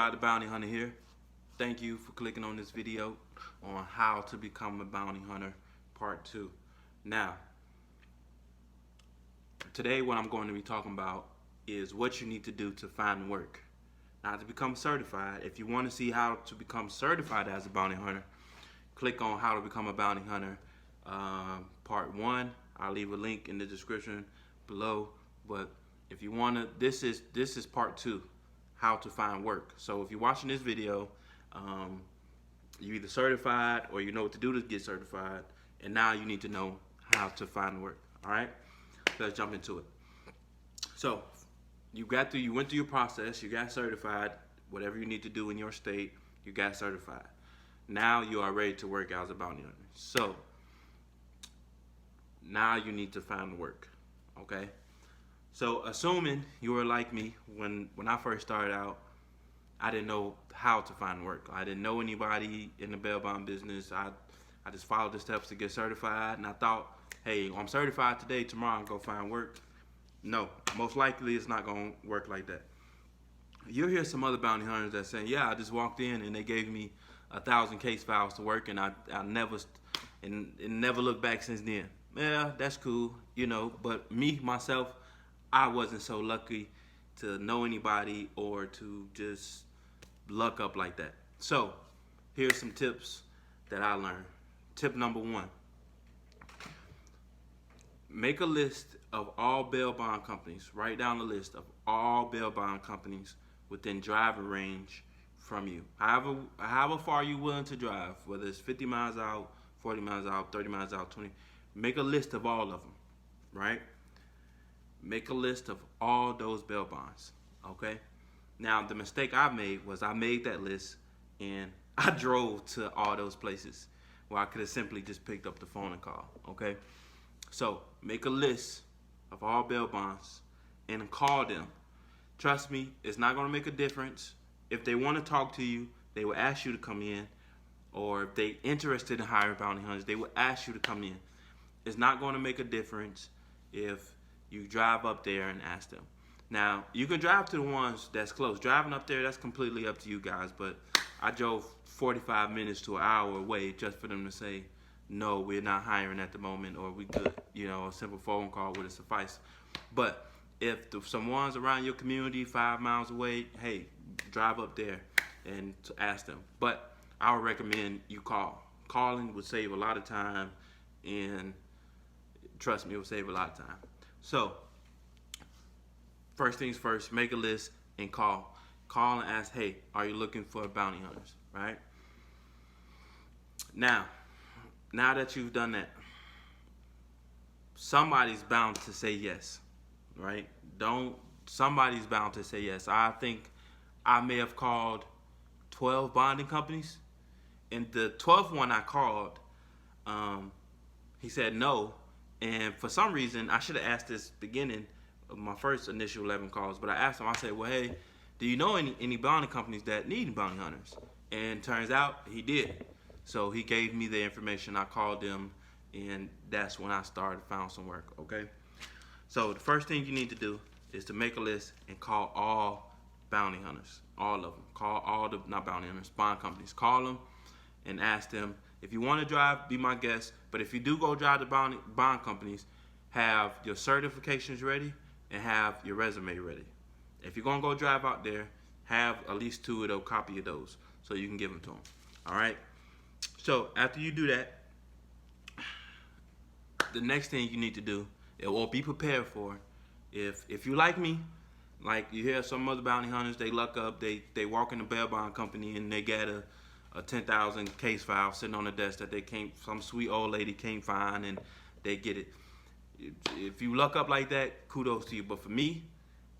Rod the Bounty Hunter here. Thank you for clicking on this video on how to become a bounty hunter part 2. Now, today what I'm going to be talking about is what you need to do to find work. Now, to become certified, if you want to see how to become certified as a bounty hunter, click on how to become a bounty hunter part 1. I'll leave a link in the description below, but if you want to, this is part 2, how to find work. So if you're watching this video, you're either certified or you know what to do to get certified, and now you need to know how to find work. All right, let's jump into it. So you went through your process, you got certified, whatever you need to do in your state, you got certified. Now you are ready to work as a bounty hunter. So now you need to find work. Okay, so assuming you were like me, when I first started out, I didn't know how to find work. I didn't know anybody in the bail bond business. I just followed the steps to get certified, and I thought, hey, I'm certified today, tomorrow I'll go find work. No, most likely it's not gonna work like that. You'll hear some other bounty hunters that say, yeah, I just walked in and they gave me 1,000 case files to work, and I never looked back since then. Yeah, that's cool, but me, myself, I wasn't so lucky to know anybody or to just luck up like that. So here's some tips that I learned. Tip number 1, make a list of all bail bond companies. Write down a list of all bail bond companies within driving range from you. However far you're willing to drive, whether it's 50 miles out, 40 miles out, 30 miles out, 20, make a list of all of them, right? Make a list of all those bail bonds, okay? Now, the mistake I made was I made that list and I drove to all those places where I could have simply just picked up the phone and called, okay? So make a list of all bail bonds and call them. Trust me, it's not gonna make a difference. If they wanna talk to you, they will ask you to come in, or if they're interested in hiring bounty hunters, they will ask you to come in. It's not gonna make a difference if you drive up there and ask them. Now, you can drive to the ones that's close. Driving up there, that's completely up to you guys, but I drove 45 minutes to an hour away just for them to say, no, we're not hiring at the moment, or we good. A simple phone call would have sufficed. But if someone's around your community 5 miles away, hey, drive up there and to ask them. But I would recommend you call. Calling would save a lot of time, and trust me, it will save a lot of time. So, first things first, make a list and call. Call and ask, hey, are you looking for bounty hunters, right? Now that you've done that, somebody's bound to say yes, right? Somebody's bound to say yes. I think I may have called 12 bonding companies, and the 12th one I called, he said no. And for some reason, I should have asked this beginning of my first initial 11 calls, but I asked him, I said, well, hey, do you know any bounty companies that need bounty hunters? And turns out he did. So he gave me the information, I called them, and that's when I found some work, okay? So the first thing you need to do is to make a list and call all bounty hunters, all of them. Call all the, not bounty hunters, bond companies. Call them and ask them, if you want to drive, be my guest. But if you do go drive the bond companies, have your certifications ready and have your resume ready. If you're going to go drive out there, have at least 2 of those, copy of those, so you can give them to them. All right? So after you do that, the next thing you need to do, or be prepared for, if you like me, like you hear some other bounty hunters, they luck up, they walk in the bail bond company and they get a 10,000 case file sitting on the desk that some sweet old lady can't find, and they get it. If you luck up like that, kudos to you. But for me,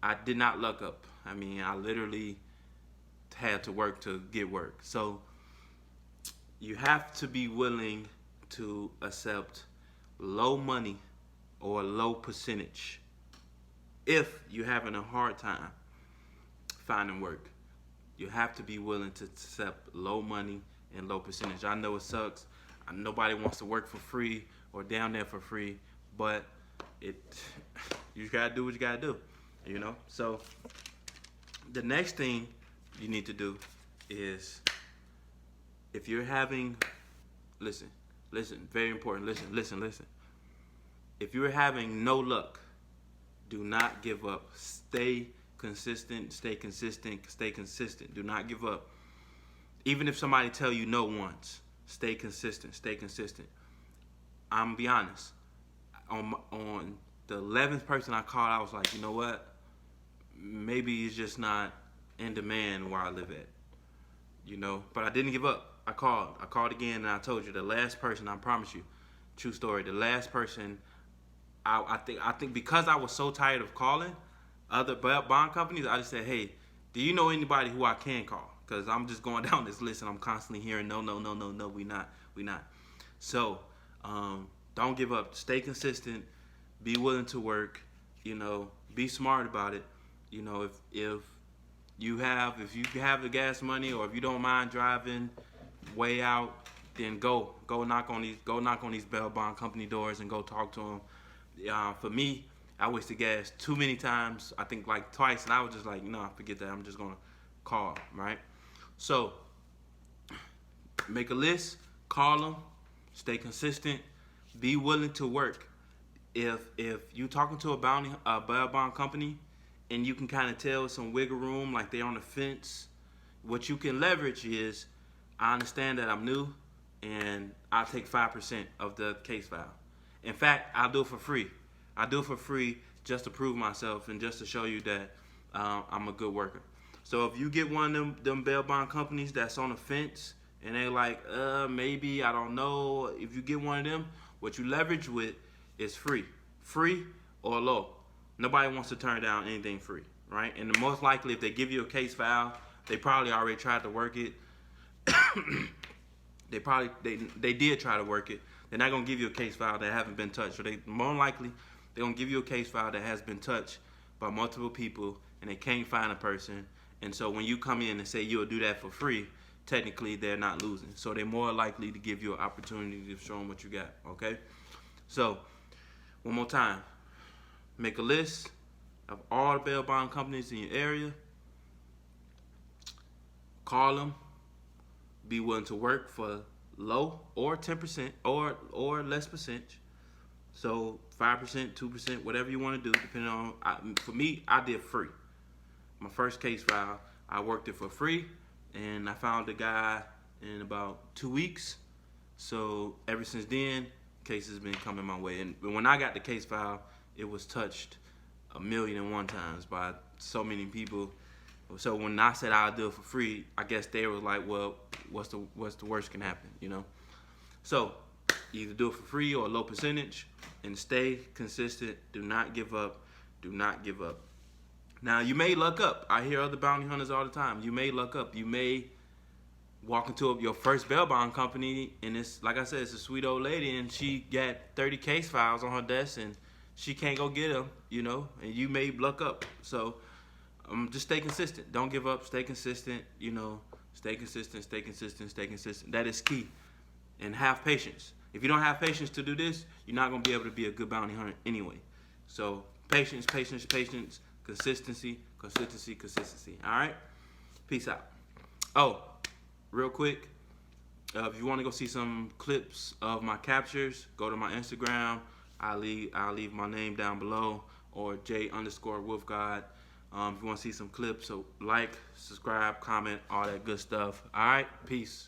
I did not luck up. I mean, I literally had to work to get work. So you have to be willing to accept low money or low percentage if you're having a hard time finding work. You have to be willing to accept low money and low percentage. I know it sucks. Nobody wants to work for free or down there for free, but you gotta do what you gotta do, So the next thing you need to do is, if you're having, listen, very important, listen. If you're having no luck, do not give up. Stay consistent. Do not give up. Even if somebody tell you no once, stay consistent. I'm gonna be honest. On the 11th person I called, I was like, you know what? Maybe it's just not in demand where I live at. But I didn't give up. I called again, and I told you the last person. I promise you, true story. The last person, I think because I was so tired of calling other bond companies, I just said, hey, do you know anybody who I can call? Because I'm just going down this list and I'm constantly hearing no, we not. So don't give up. Stay consistent. Be willing to work. Be smart about it. If you have the gas money, or if you don't mind driving way out, then go knock on these bail bond company doors and go talk to them. For me, I wasted gas too many times. I think like twice, and I was just like, no, forget that. I'm just gonna call, right? So make a list, call them, stay consistent, be willing to work. If you talking to a bail bond company, and you can kind of tell some wiggle room, like they're on the fence, what you can leverage is, I understand that I'm new, and I'll take 5% of the case file. In fact, I'll do it for free. I do it for free just to prove myself and just to show you that I'm a good worker. So if you get one of them bail bond companies that's on the fence and they're like, maybe, I don't know. If you get one of them, what you leverage with is free or low. Nobody wants to turn down anything free, right? And the most likely, if they give you a case file, they probably already tried to work it. they did try to work it. They're not gonna give you a case file that haven't been touched. So more likely they're gonna give you a case file that has been touched by multiple people and they can't find a person. And so when you come in and say you'll do that for free, technically they're not losing. So they're more likely to give you an opportunity to show them what you got. Okay. So one more time, make a list of all the bail bond companies in your area. Call them. Be willing to work for low or 10% or less percentage. So 5%, 2%, whatever you want to do, depending on. For me, I did free. My first case file, I worked it for free, and I found a guy in about 2 weeks. So ever since then, cases have been coming my way. And when I got the case file, it was touched 1,000,001 times by so many people. So when I said I'll do it for free, I guess they were like, well, what's the worst can happen, So either do it for free or a low percentage, and stay consistent. Do not give up. Now, you may luck up. I hear other bounty hunters all the time. You may luck up. You may walk into your first bail bond company, and it's, like I said, it's a sweet old lady, and she got 30 case files on her desk, and she can't go get them, and you may luck up. So just stay consistent. Don't give up. Stay consistent. Stay consistent. That is key. And have patience. If you don't have patience to do this, you're not going to be able to be a good bounty hunter anyway. So patience. Consistency. All right? Peace out. Oh, real quick, if you want to go see some clips of my captures, go to my Instagram. I'll leave my name down below, or J_WolfGod. If you want to see some clips, so like, subscribe, comment, all that good stuff. All right, peace.